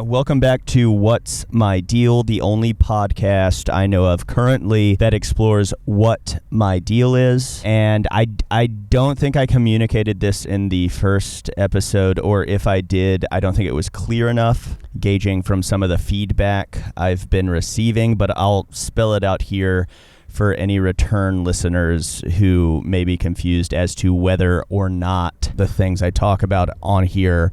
Welcome back to What's My Deal, the only podcast I know of currently that explores what my deal is. And I don't think I communicated this in the first episode, or if I did, I don't think it was clear enough, gauging from some of the feedback I've been receiving, but I'll spell it out here for any return listeners who may be confused as to whether or not the things I talk about on here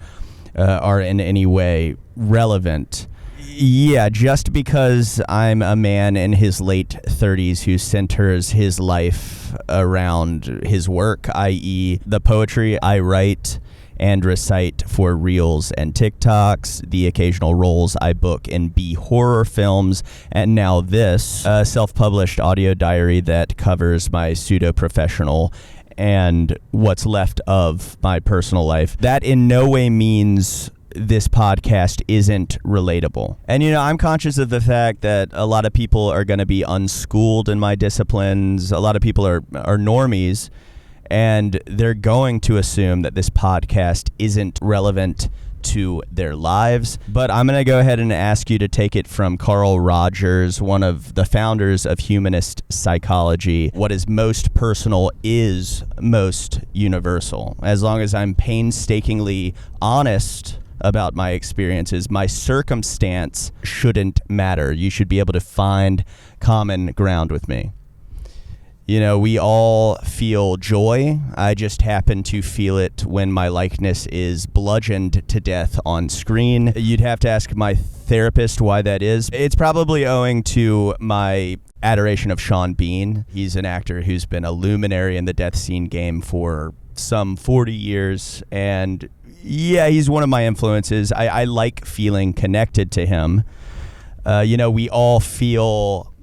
are in any way relevant. Yeah, just because I'm a man in his late 30s who centers his life around his work, i.e. the poetry I write and recite for Reels and TikToks, the occasional roles I book in B horror films, and now this self-published audio diary that covers my pseudo-professional and what's left of my personal life. That in no way means this podcast isn't relatable. And, I'm conscious of the fact that a lot of people are going to be unschooled in my disciplines. A lot of people are normies, and they're going to assume that this podcast isn't relevant to their lives. But I'm going to go ahead and ask you to take it from Carl Rogers, one of the founders of humanist psychology. What is most personal is most universal. As long as I'm painstakingly honest about my experiences, my circumstance shouldn't matter. You should be able to find common ground with me. We all feel joy. I just happen to feel it when my likeness is bludgeoned to death on screen. You'd have to ask my therapist why that is. It's probably owing to my adoration of Sean Bean. He's an actor who's been a luminary in the death scene game for some 40 years. And yeah, he's one of my influences. I like feeling connected to him. We all feel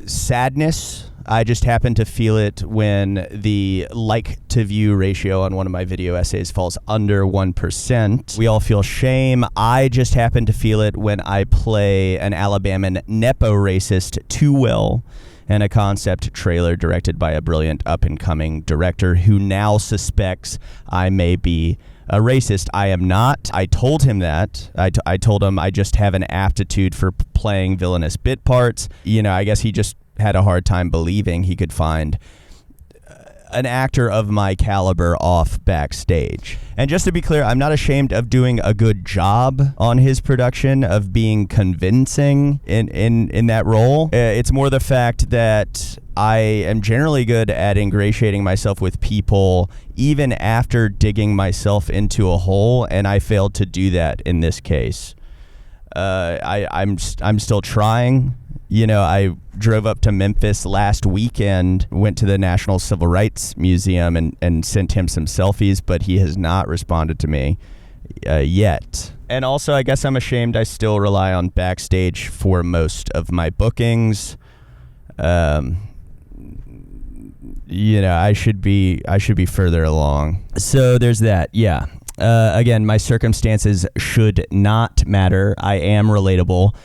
sadness. I just happen to feel it when the like-to-view ratio on one of my video essays falls under 1%. We all feel shame. I just happen to feel it when I play an Alabaman Nepo racist too well in a concept trailer directed by a brilliant up-and-coming director who now suspects I may be a racist. I am not. I told him that. I told him I just have an aptitude for playing villainous bit parts. I guess he just had a hard time believing he could find an actor of my caliber off backstage. And just to be clear, I'm not ashamed of doing a good job on his production, of being convincing in that role. It's more the fact that I am generally good at ingratiating myself with people even after digging myself into a hole, and I failed to do that in this case. I'm still trying. I drove up to Memphis last weekend, went to the National Civil Rights Museum and sent him some selfies, but he has not responded to me yet. And also, I guess I'm ashamed I still rely on Backstage for most of my bookings. I should be further along. So there's that. Yeah. Again, my circumstances should not matter. I am relatable,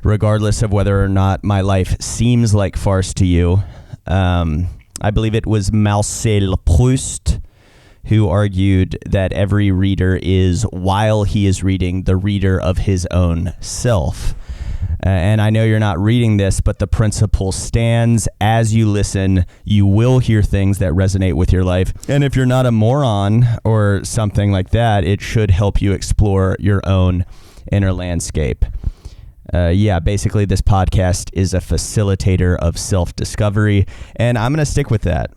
regardless of whether or not my life seems like farce to you. I believe it was Marcel Proust who argued that every reader is, while he is reading, the reader of his own self. And I know you're not reading this, but the principle stands. As you listen, you will hear things that resonate with your life. And if you're not a moron or something like that, it should help you explore your own inner landscape. Basically this podcast is a facilitator of self-discovery, and I'm going to stick with that.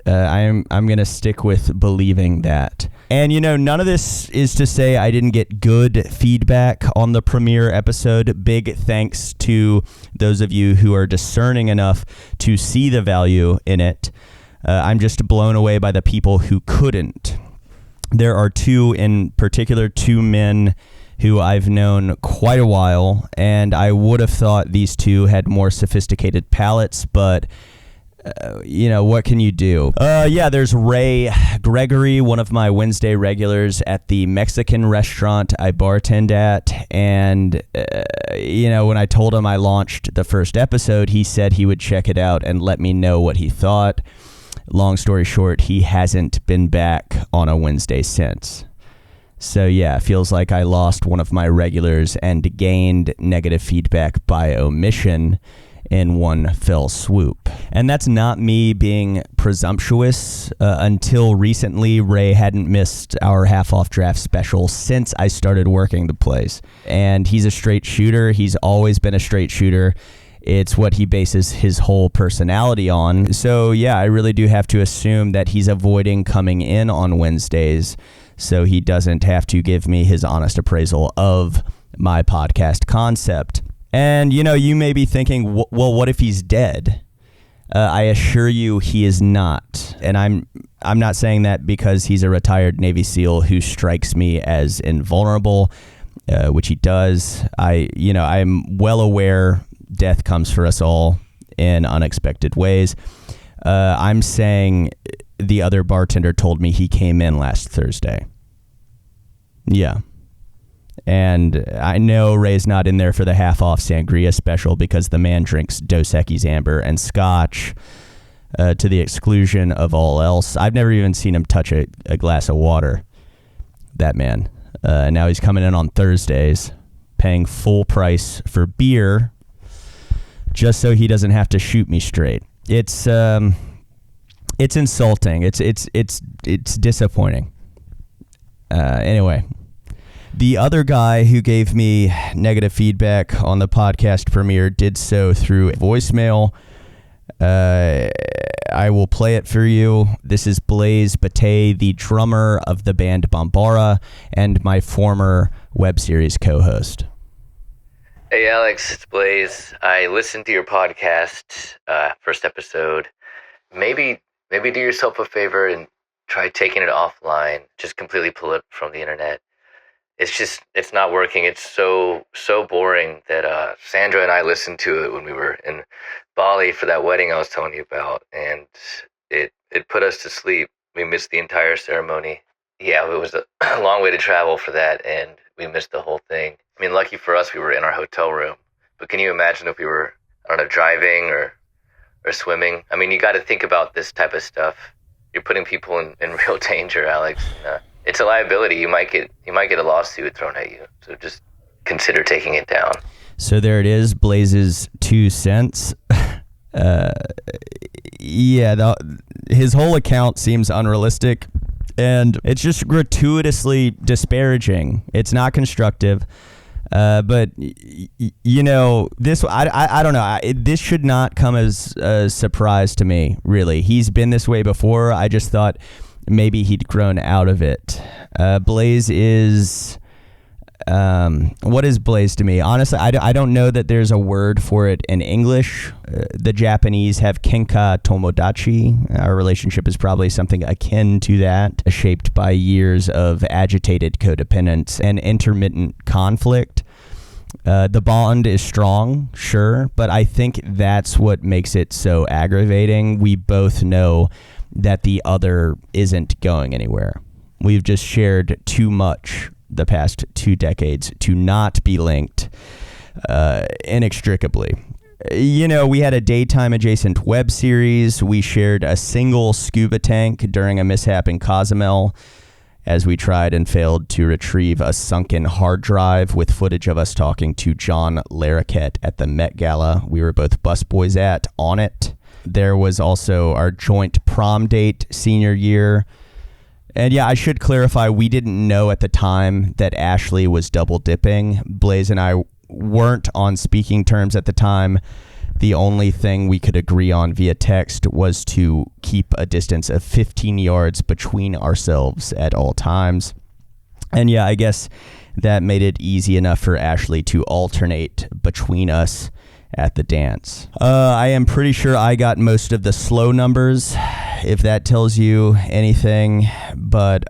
I'm going to stick with believing that. And, none of this is to say I didn't get good feedback on the premiere episode. Big thanks to those of you who are discerning enough to see the value in it. I'm just blown away by the people who couldn't. There are two men who I've known quite a while, and I would have thought these two had more sophisticated palates, but what can you do? There's Ray Gregory, one of my Wednesday regulars at the Mexican restaurant I bartend at. And, when I told him I launched the first episode, he said he would check it out and let me know what he thought. Long story short, he hasn't been back on a Wednesday since. So yeah, it feels like I lost one of my regulars and gained negative feedback by omission in one fell swoop. And that's not me being presumptuous. Until recently, Ray hadn't missed our half-off draft special since I started working the place. And he's a straight shooter. He's always been a straight shooter. It's what he bases his whole personality on. So yeah, I really do have to assume that he's avoiding coming in on Wednesdays so he doesn't have to give me his honest appraisal of my podcast concept. And, you may be thinking, well, what if he's dead? I assure you he is not. And I'm not saying that because he's a retired Navy SEAL who strikes me as invulnerable, which he does. I'm well aware death comes for us all in unexpected ways. I'm saying the other bartender told me he came in last Thursday. Yeah. And I know Ray's not in there for the half-off sangria special because the man drinks Dos Equis Amber and Scotch to the exclusion of all else. I've never even seen him touch a glass of water, that man. And now he's coming in on Thursdays, paying full price for beer just so he doesn't have to shoot me straight. It's insulting. It's disappointing. Anyway, the other guy who gave me negative feedback on the podcast premiere did so through voicemail. I will play it for you. This is Blaise Batey, the drummer of the band Bombara and my former web series co-host. Hey Alex, it's Blaise. I listened to your podcast, first episode. Maybe do yourself a favor and try taking it offline. Just completely pull it from the internet. It's not working. It's so boring that Sandra and I listened to it when we were in Bali for that wedding I was telling you about, and it put us to sleep. We missed the entire ceremony. Yeah, it was a long way to travel for that, and we missed the whole thing. I mean, lucky for us, we were in our hotel room. But can you imagine if we were, I don't know, driving or swimming? I mean, you got to think about this type of stuff. You're putting people in real danger, Alex. And, it's a liability. You might get a lawsuit thrown at you. So just consider taking it down. So there it is, Blaise's 2 cents. His whole account seems unrealistic. And it's just gratuitously disparaging. It's not constructive. But this, I don't know. This should not come as a surprise to me, really. He's been this way before. I just thought maybe he'd grown out of it. Blaise is... what is Blaise to me? Honestly, I don't know that there's a word for it in English. The Japanese have kenka tomodachi. Our relationship is probably something akin to that, shaped by years of agitated codependence and intermittent conflict. The bond is strong, sure, but I think that's what makes it so aggravating. We both know that the other isn't going anywhere. We've just shared too much the past 2 decades to not be linked inextricably. We had a daytime adjacent web series. We shared a single scuba tank during a mishap in Cozumel as we tried and failed to retrieve a sunken hard drive with footage of us talking to John Larroquette at the Met Gala. We were both busboys on it. There was also our joint prom date senior year. And yeah, I should clarify, we didn't know at the time that Ashley was double dipping. Blaise and I weren't on speaking terms at the time. The only thing we could agree on via text was to keep a distance of 15 yards between ourselves at all times. And yeah, I guess that made it easy enough for Ashley to alternate between us at the dance. I am pretty sure I got most of the slow numbers, if that tells you anything. But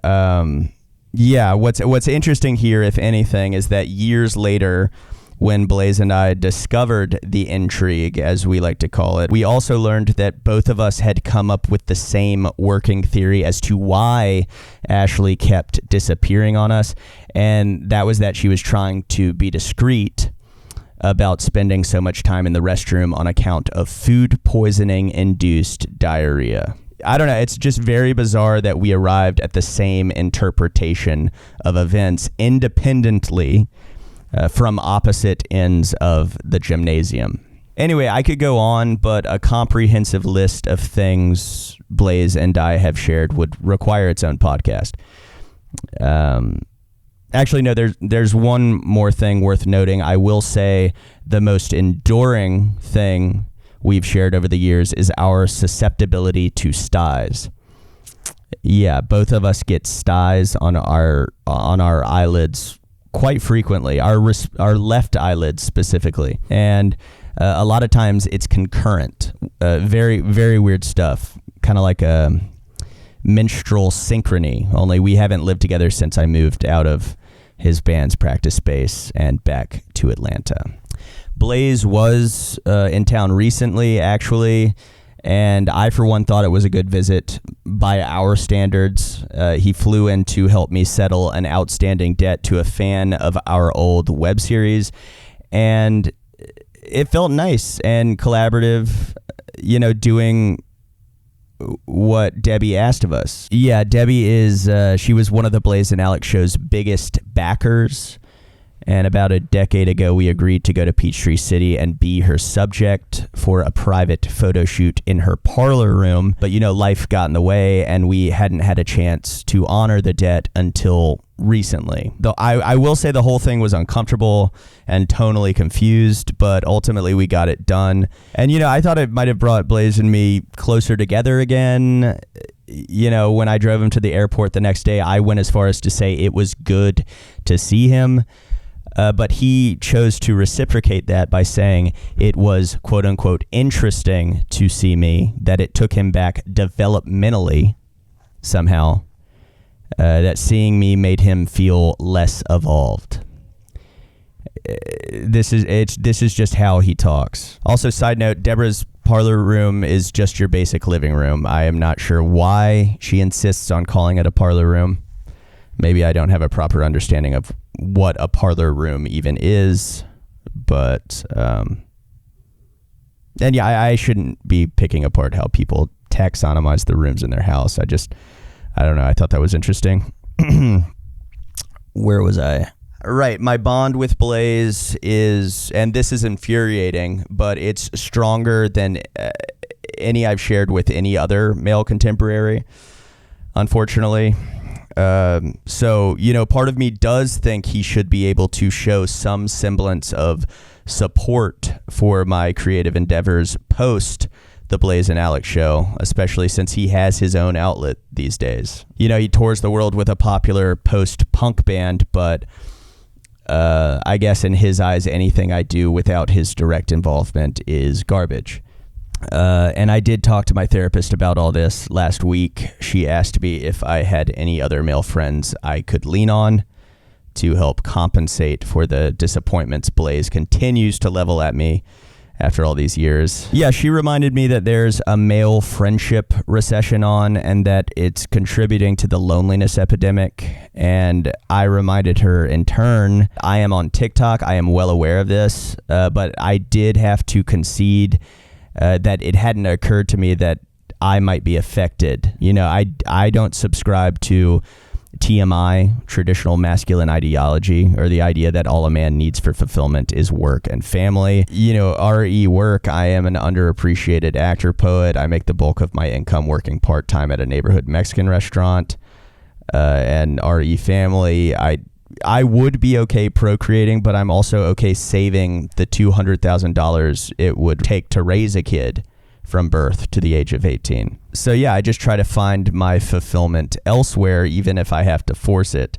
yeah, what's interesting here, if anything, is that years later, when Blaise and I discovered the intrigue, as we like to call it, we also learned that both of us had come up with the same working theory as to why Ashley kept disappearing on us, and that was that she was trying to be discreet about spending so much time in the restroom on account of food poisoning-induced diarrhea. I don't know. It's just very bizarre that we arrived at the same interpretation of events independently from opposite ends of the gymnasium. Anyway, I could go on, but a comprehensive list of things Blaze and I have shared would require its own podcast. Actually, no, there's one more thing worth noting. I will say the most enduring thing we've shared over the years is our susceptibility to styes. Yeah, both of us get styes on our eyelids quite frequently, our left eyelids specifically, and a lot of times it's concurrent. Very, very weird stuff, kind of like a menstrual synchrony, only we haven't lived together since I moved out of his band's practice space and back to Atlanta. Blaze was in town recently, actually, and I, for one, thought it was a good visit by our standards. He flew in to help me settle an outstanding debt to a fan of our old web series, and it felt nice and collaborative, doing what Debbie asked of us. Yeah, Debbie is, she was one of the Blaze and Alex show's biggest backers. And about a decade ago, we agreed to go to Peachtree City and be her subject for a private photo shoot in her parlor room. But, life got in the way, and we hadn't had a chance to honor the debt until recently. Though I will say the whole thing was uncomfortable and tonally confused, but ultimately we got it done. And, I thought it might have brought Blaze and me closer together again. When I drove him to the airport the next day, I went as far as to say it was good to see him. But he chose to reciprocate that by saying it was, quote unquote, interesting to see me, that it took him back developmentally somehow, that seeing me made him feel less evolved. This is just how he talks. Also, side note, Deborah's parlor room is just your basic living room. I am not sure why she insists on calling it a parlor room. Maybe I don't have a proper understanding of what a parlor room even is, but and yeah, I shouldn't be picking apart how people taxonomize the rooms in their house. I don't know. I thought that was interesting. Where was I? Right. My bond with Blaze is, and this is infuriating, but it's stronger than any I've shared with any other male contemporary, unfortunately. So, part of me does think he should be able to show some semblance of support for my creative endeavors post the Blaze and Alex show, especially since he has his own outlet these days. He tours the world with a popular post-punk band, but I guess in his eyes, anything I do without his direct involvement is garbage. And I did talk to my therapist about all this last week. She asked me if I had any other male friends I could lean on to help compensate for the disappointments Blaze continues to level at me after all these years. Yeah, she reminded me that there's a male friendship recession on and that it's contributing to the loneliness epidemic. And I reminded her in turn, I am on TikTok. I am well aware of this, but I did have to concede that it hadn't occurred to me that I might be affected. I don't subscribe to TMI, traditional masculine ideology, or the idea that all a man needs for fulfillment is work and family. RE work, I am an underappreciated actor, poet. I make the bulk of my income working part-time at a neighborhood Mexican restaurant. And RE family, I would be okay procreating, but I'm also okay saving the $200,000 it would take to raise a kid from birth to the age of 18. So yeah, I just try to find my fulfillment elsewhere, even if I have to force it.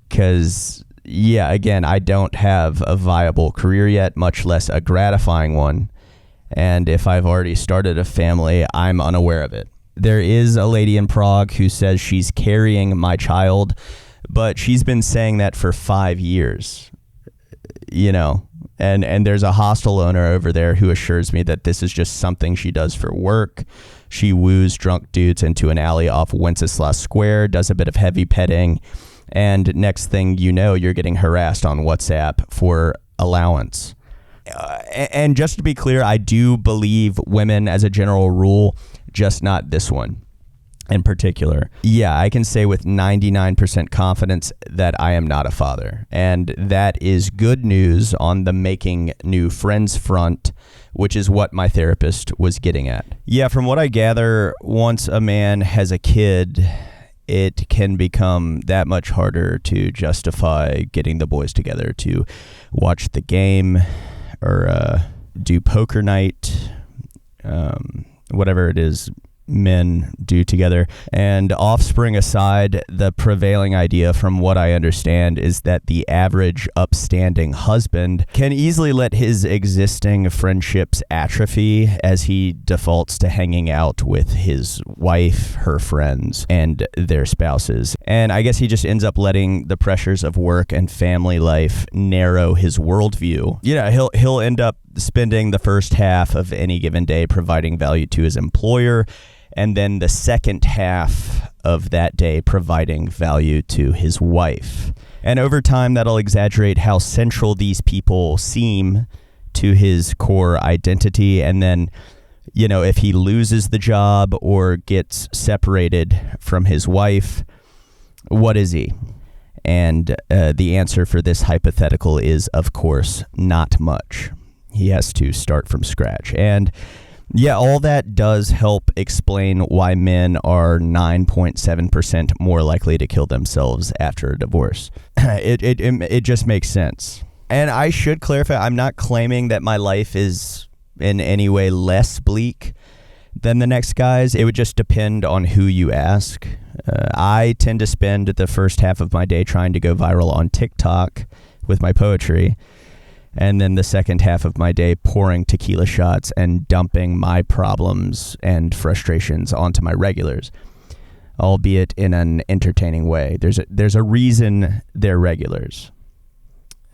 Because yeah, again, I don't have a viable career yet, much less a gratifying one. And if I've already started a family, I'm unaware of it. There is a lady in Prague who says she's carrying my child, but she's been saying that for 5 years, and there's a hostel owner over there who assures me that this is just something she does for work. She woos drunk dudes into an alley off Wenceslas Square, does a bit of heavy petting, and next thing you know, you're getting harassed on WhatsApp for allowance. And just to be clear, I do believe women as a general rule, just not this one in particular. Yeah, I can say with 99% confidence that I am not a father. And that is good news on the making new friends front, which is what my therapist was getting at. Yeah, from what I gather, once a man has a kid, it can become that much harder to justify getting the boys together to watch the game or do poker night, whatever it is men do together. And offspring aside, the prevailing idea from what I understand is that the average upstanding husband can easily let his existing friendships atrophy as he defaults to hanging out with his wife, her friends, and their spouses. And I guess he just ends up letting the pressures of work and family life narrow his worldview. You know, he'll end up spending the first half of any given day providing value to his employer, and then the second half of that day providing value to his wife. And over time, that'll exaggerate how central these people seem to his core identity. And then, you know, if he loses the job or gets separated from his wife, what is he? And the answer for this hypothetical is, of course, not much. He has to start from scratch. And yeah, all that does help explain why men are 9.7% more likely to kill themselves after a divorce. It just makes sense. And I should clarify, I'm not claiming that my life is in any way less bleak than the next guy's. It would just depend on who you ask. I tend to spend the first half of my day trying to go viral on TikTok with my poetry, and then the second half of my day pouring tequila shots and dumping my problems and frustrations onto my regulars, albeit in an entertaining way. There's a reason they're regulars.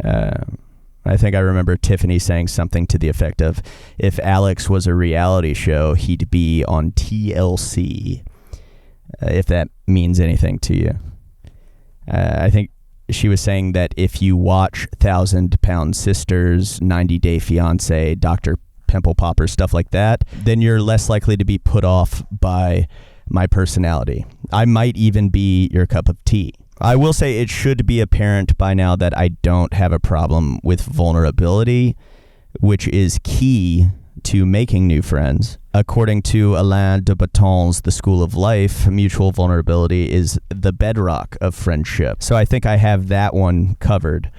I think I remember Tiffany saying something to the effect of, if Alex was a reality show, he'd be on TLC, if that means anything to you. I think she was saying that if you watch 1,000-Pound Sisters, 90 Day Fiancé, Dr. Pimple Popper, stuff like that, then you're less likely to be put off by my personality. I might even be your cup of tea. I will say it should be apparent by now that I don't have a problem with vulnerability, which is key to making new friends. According to Alain de Botton's The School of Life, mutual vulnerability is the bedrock of friendship. So I think I have that one covered.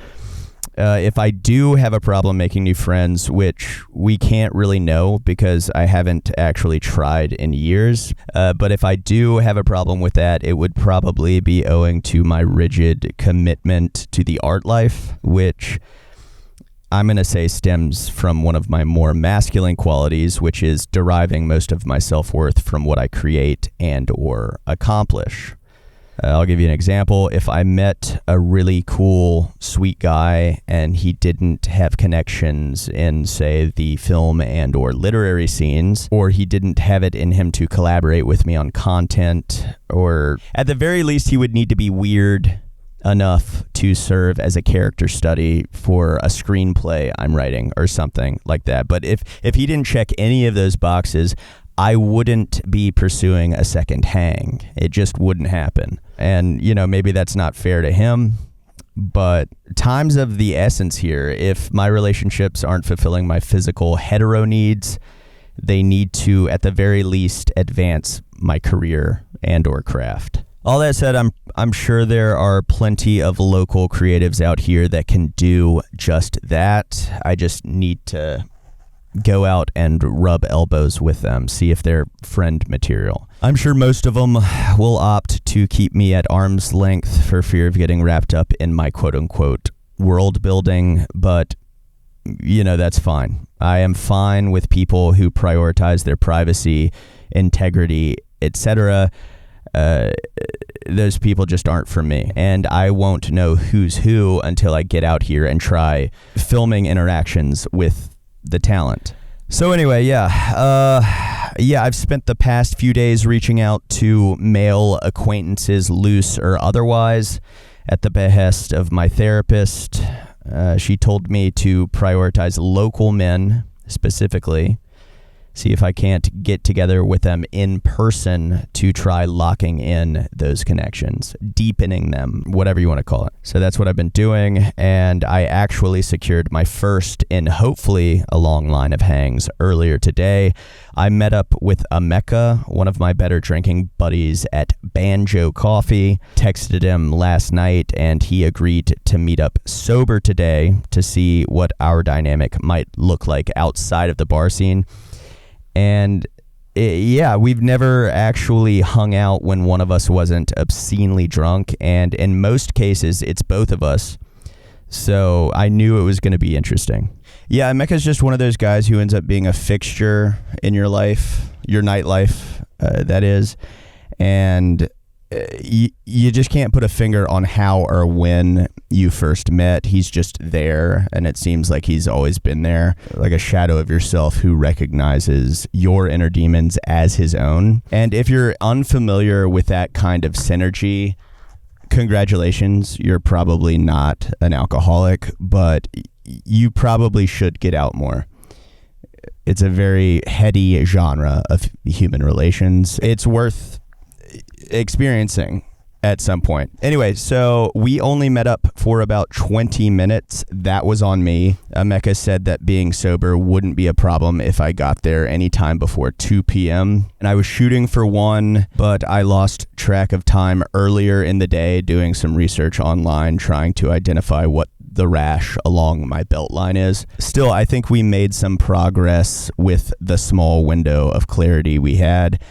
If I do have a problem making new friends, which we can't really know because I haven't actually tried in years, but if I do have a problem with that, it would probably be owing to my rigid commitment to the art life, which I'm going to say stems from one of my more masculine qualities, which is deriving most of my self-worth from what I create and or accomplish. I'll give you an example. If I met a really cool, sweet guy and he didn't have connections in, say, the film and or literary scenes, or he didn't have it in him to collaborate with me on content, or at the very least he would need to be weird enough to serve as a character study for a screenplay I'm writing or something like that. But if he didn't check any of those boxes, I wouldn't be pursuing a second hang. It just wouldn't happen. And, you know, maybe that's not fair to him, but time's of the essence here. If my relationships aren't fulfilling my physical hetero needs, they need to, at the very least, advance my career and or craft. All that said, I'm sure there are plenty of local creatives out here that can do just that. I just need to go out and rub elbows with them, see if they're friend material. I'm sure most of them will opt to keep me at arm's length for fear of getting wrapped up in my quote-unquote world building, but, you know, that's fine. I am fine with people who prioritize their privacy, integrity, etc. Those people just aren't for me, and I won't know who's who until I get out here and try filming interactions with the talent. So anyway, I've spent the past few days reaching out to male acquaintances, loose or otherwise, at the behest of my therapist. She told me to prioritize local men specifically, see if I can't get together with them in person to try locking in those connections, deepening them, whatever you want to call it. So that's what I've been doing, and I actually secured my first in hopefully a long line of hangs earlier today. I met up with Emeka, one of my better drinking buddies, at Banjo Coffee. Texted him last night, and he agreed to meet up sober today to see what our dynamic might look like outside of the bar scene. And we've never actually hung out when one of us wasn't obscenely drunk, and in most cases it's both of us, so I knew it was going to be interesting. Yeah, Emeka's just one of those guys who ends up being a fixture in your life, your nightlife, that is, and you just can't put a finger on how or when you first met. He's just there, and it seems like he's always been there, like a shadow of yourself who recognizes your inner demons as his own. And if you're unfamiliar with that kind of synergy, congratulations, you're probably not an alcoholic, but you probably should get out more. It's a very heady genre of human relations. It's worth experiencing at some point. Anyway, so we only met up for about 20 minutes. That was on me. Emeka said that being sober wouldn't be a problem if I got there anytime before 2 p.m. And I was shooting for 1, but I lost track of time earlier in the day doing some research online, trying to identify what the rash along my belt line is. Still, I think we made some progress with the small window of clarity we had.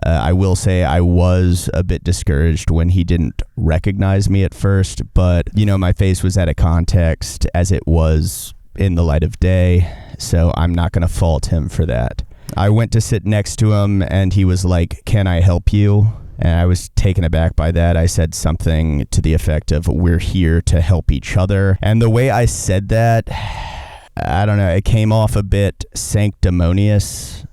I will say I was a bit discouraged when he didn't recognize me at first, but, my face was out of context as it was in the light of day, so I'm not going to fault him for that. I went to sit next to him, and he was like, "Can I help you?" And I was taken aback by that. I said something to the effect of, "We're here to help each other." And the way I said that, I don't know, it came off a bit sanctimonious,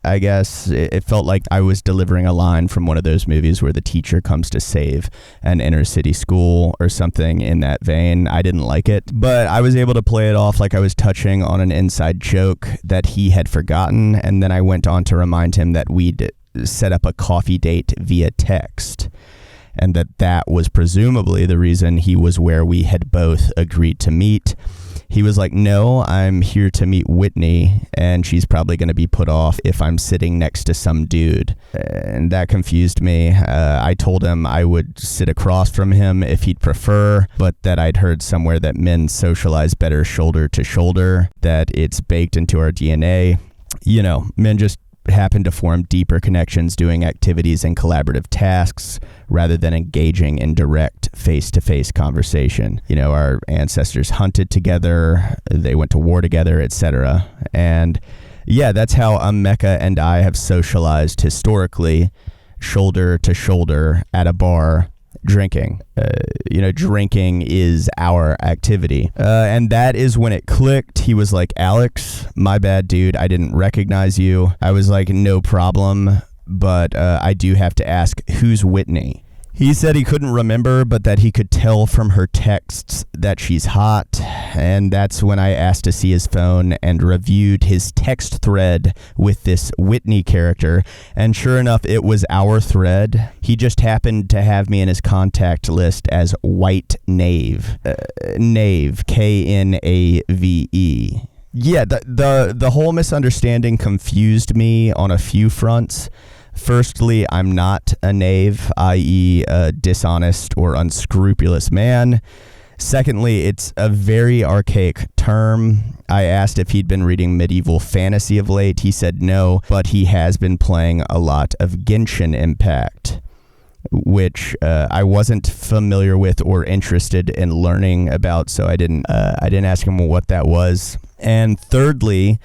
I guess. It felt like I was delivering a line from one of those movies where the teacher comes to save an inner city school or something in that vein. I didn't like it, but I was able to play it off like I was touching on an inside joke that he had forgotten, and then I went on to remind him that we'd set up a coffee date via text, and that was presumably the reason he was where we had both agreed to meet. He was like, "No, I'm here to meet Whitney, and she's probably going to be put off if I'm sitting next to some dude." And that confused me. I told him I would sit across from him if he'd prefer, but that I'd heard somewhere that men socialize better shoulder to shoulder, that it's baked into our DNA. Men just happen to form deeper connections doing activities and collaborative tasks rather than engaging in direct face-to-face conversation. Our ancestors hunted together, they went to war together, etc. And that's how Emeka and I have socialized historically, shoulder to shoulder at a bar, drinking. Drinking is our activity. And that is when it clicked. He was like, "Alex, my bad, dude. I didn't recognize you." I was like, "No problem, but I do have to ask, who's Whitney?" He said he couldn't remember, but that he could tell from her texts that she's hot. And that's when I asked to see his phone and reviewed his text thread with this Whitney character. And sure enough, it was our thread. He just happened to have me in his contact list as White Knave. Knave, Knave. Yeah, the whole misunderstanding confused me on a few fronts. Firstly, I'm not a knave, i.e. a dishonest or unscrupulous man. Secondly, it's a very archaic term. I asked if he'd been reading medieval fantasy of late. He said no, but he has been playing a lot of Genshin Impact, which I wasn't familiar with or interested in learning about, so I didn't ask him what that was. And thirdly,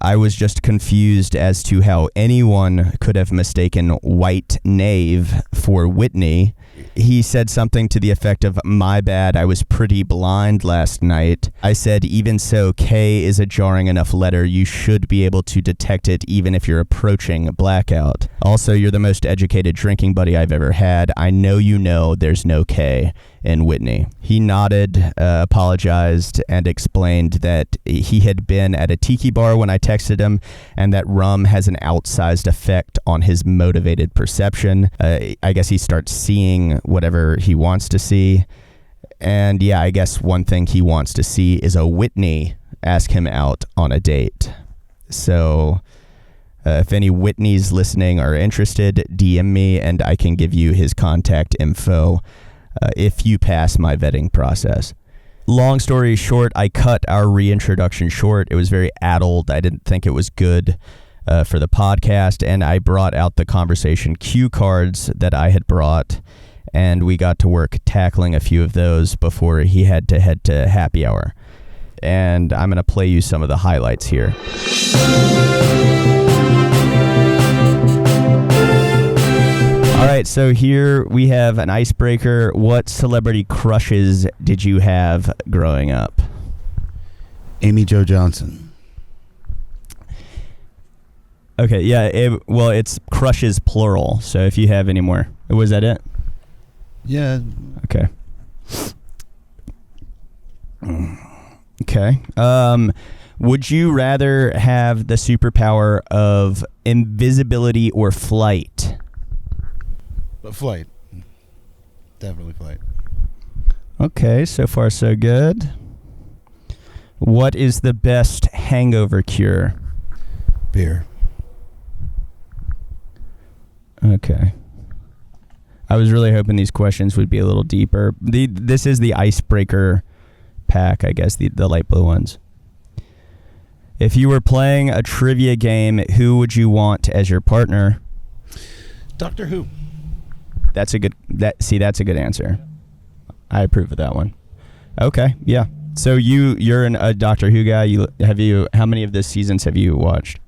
I was just confused as to how anyone could have mistaken White Knave for Whitney. He said something to the effect of, "My bad, I was pretty blind last night." I said, "Even so, K is a jarring enough letter. You should be able to detect it even if you're approaching blackout. Also, you're the most educated drinking buddy I've ever had. I know there's no K. in Whitney. He nodded, apologized, and explained that he had been at a tiki bar when I texted him, and that rum has an outsized effect on his motivated perception. I guess he starts seeing whatever he wants to see. And yeah, I guess one thing he wants to see is a Whitney ask him out on a date. So if any Whitneys listening are interested, DM me and I can give you his contact info if you pass my vetting process. Long story short, I cut our reintroduction short. It was very addled. I didn't think it was good for the podcast, and I brought out the conversation cue cards that I had brought, and we got to work tackling a few of those before he had to head to happy hour. And I'm going to play you some of the highlights here. All right, so here we have an icebreaker. What celebrity crushes did you have growing up? Amy Jo Johnson. Okay, yeah, it's crushes plural, so if you have any more. Was that it? Yeah. Okay. Okay. Would you rather have the superpower of invisibility or flight? But flight. Definitely flight. Okay, so far so good. What is the best hangover cure? Beer. Okay. I was really hoping these questions would be a little deeper. This is the icebreaker pack, I guess, the light blue ones. If you were playing a trivia game, who would you want as your partner? Doctor Who. That's a good answer. I approve of that one. Okay, yeah. So you're a Doctor Who guy. How many of the seasons have you watched?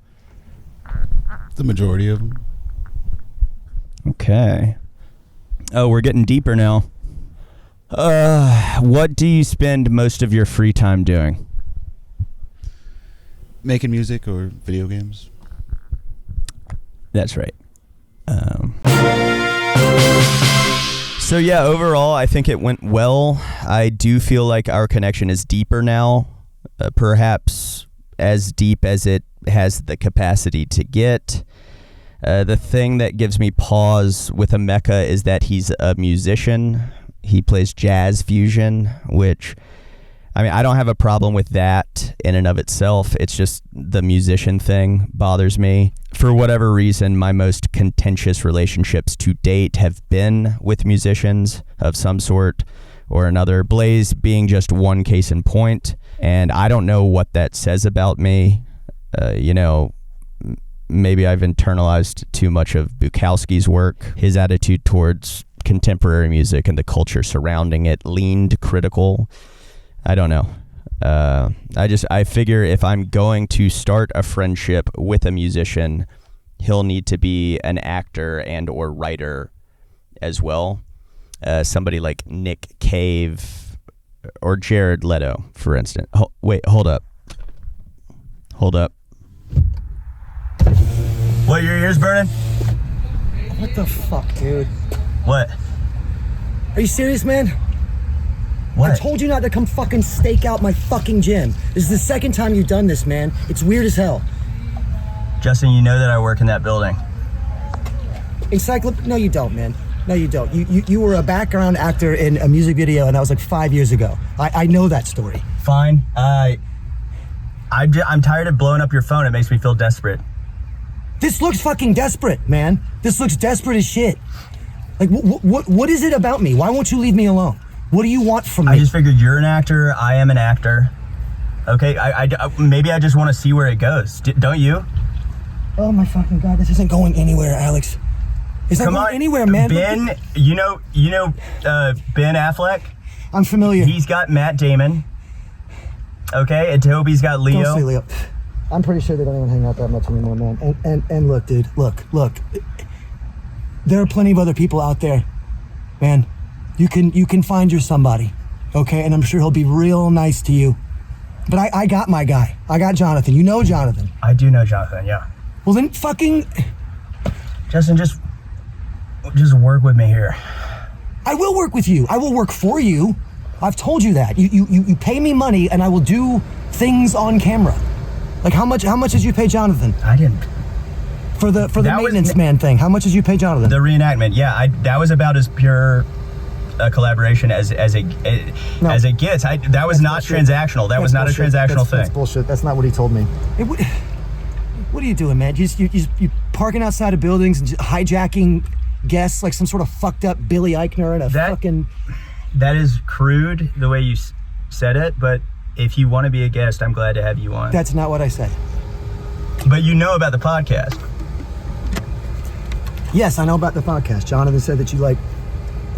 The majority of them. Okay. Oh, we're getting deeper now. What do you spend most of your free time doing? Making music or video games. That's right. So yeah, overall, I think it went well. I do feel like our connection is deeper now, perhaps as deep as it has the capacity to get. The thing that gives me pause with Emeka is that he's a musician. He plays jazz fusion, which, I mean, I don't have a problem with that in and of itself. It's just the musician thing bothers me. For whatever reason, my most contentious relationships to date have been with musicians of some sort or another. Blaze being just one case in point. And I don't know what that says about me. Maybe I've internalized too much of Bukowski's work. His attitude towards contemporary music and the culture surrounding it leaned critical. I don't know. I figure if I'm going to start a friendship with a musician, he'll need to be an actor and or writer as well. Somebody like Nick Cave or Jared Leto, for instance. Hold up. What, your ears burning? What the fuck, dude? What? Are you serious, man? What? I told you not to come fucking stake out my fucking gym. This is the second time you've done this, man. It's weird as hell. Justin, you know that I work in that building. No, you don't, man. No, you don't. You were a background actor in a music video, and that was like 5 years ago. I know that story. Fine. I'm tired of blowing up your phone. It makes me feel desperate. This looks fucking desperate, man. This looks desperate as shit. Like, what is it about me? Why won't you leave me alone? What do you want from me? I just figured you're an actor. I am an actor. Okay, maybe I just want to see where it goes. Don't you? Oh my fucking God, this isn't going anywhere, Alex. It's not going anywhere, man. Ben, you know Ben Affleck? I'm familiar. He's got Matt Damon. Okay, and Toby's got Leo. Don't say Leo. I'm pretty sure they don't even hang out that much anymore, man. And look, dude, look. There are plenty of other people out there, man. You can find your somebody, okay? And I'm sure he'll be real nice to you. But I got my guy. I got Jonathan. You know Jonathan. I do know Jonathan, yeah. Well, then fucking... Justin, just work with me here. I will work with you. I will work for you. I've told you that. You pay me money and I will do things on camera. Like how much did you pay Jonathan? I didn't. For the maintenance man thing, how much did you pay Jonathan? The reenactment, yeah. That was about as pure a collaboration as it gets. That was not bullshit. transactional. That was not bullshit. a transactional thing. That's bullshit. That's not what he told me. What are you doing, man? You parking outside of buildings and just hijacking guests like some sort of fucked up Billy Eichner and fucking... That is crude the way you said it, but if you want to be a guest, I'm glad to have you on. That's not what I said. But you know about the podcast. Yes, I know about the podcast. Jonathan said that you like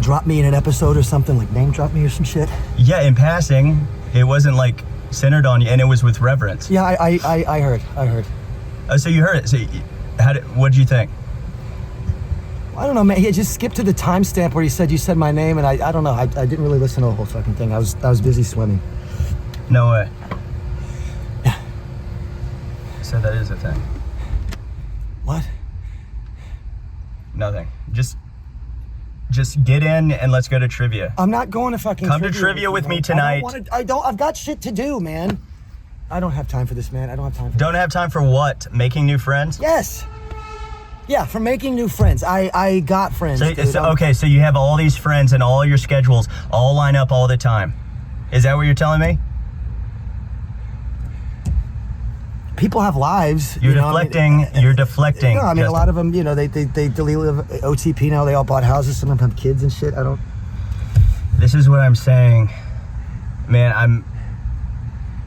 dropped me in an episode or something, like name dropped me or some shit. Yeah, in passing, it wasn't like centered on you, and it was with reverence. Yeah, I heard. Oh, so you heard it. So what did you think? I don't know, man. He just skipped to the timestamp where he said you said my name, and I don't know. I didn't really listen to the whole fucking thing. I was busy swimming. No way. So that is a thing. What? Nothing. Just get in and let's go to trivia. I'm not going to fucking Come to trivia with me tonight. I've got shit to do, man. I don't have time for this, man. I don't have time for Don't have time for what? Making new friends? Yes. Yeah, for making new friends. I got friends. Okay, so you have all these friends and all your schedules all line up all the time. Is that what you're telling me? People have lives. You're deflecting. You're deflecting. No, I mean, Justin. a lot of them, they live OTP now. They all bought houses. Some of them have kids and shit. This is what I'm saying. Man,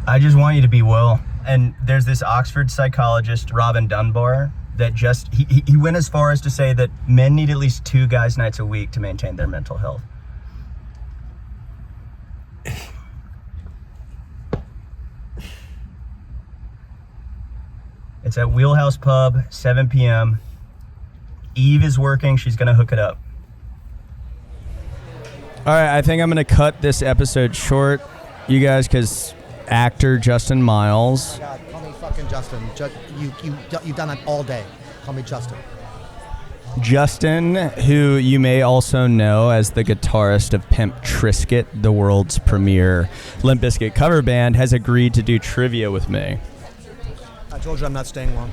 I just want you to be well. And there's this Oxford psychologist, Robin Dunbar, that he went as far as to say that men need at least 2 guys' nights a week to maintain their mental health. It's at Wheelhouse Pub, 7 p.m. Eve is working. She's going to hook it up. All right, I think I'm going to cut this episode short, you guys, because actor Justin Miles. God, call me fucking Justin. You've done it all day. Call me Justin. Justin, who you may also know as the guitarist of Pimp Trisket, the world's premier Limp Bizkit cover band, has agreed to do trivia with me. I told you I'm not staying long.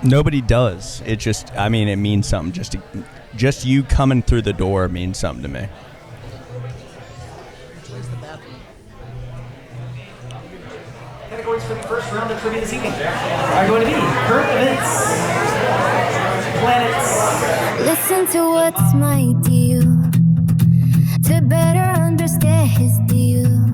Nobody does. It just, it means something. Just you coming through the door means something to me. Categories for the first round of trivia this evening are going to be current events, planets. Listen to what's my deal to better understand his deal.